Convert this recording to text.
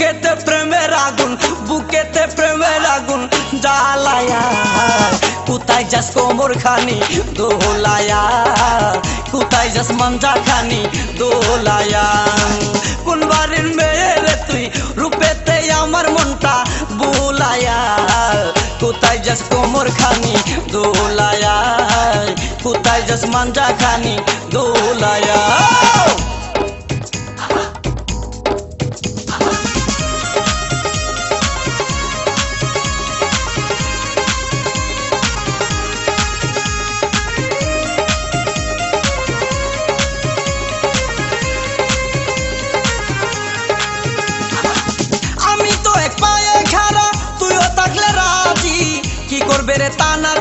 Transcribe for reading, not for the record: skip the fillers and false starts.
বুকেতে প্রেমের আগুন, বুকেতে প্রেমের আগুন জ্বালায়া। কোথায় যাস কোমর খানি দোলায়া, কোথায় যাস মাঞ্জা খানি দোলায়া। কোন বাড়ির মেয়ে রে তুই, রূপেতে আমার মনটা বুলায়া। কোথায় যাস কোমর খানি দোলায়া, কোথায় যাস মাঞ্জা খানি দোলায়া। কি করবে রে তানার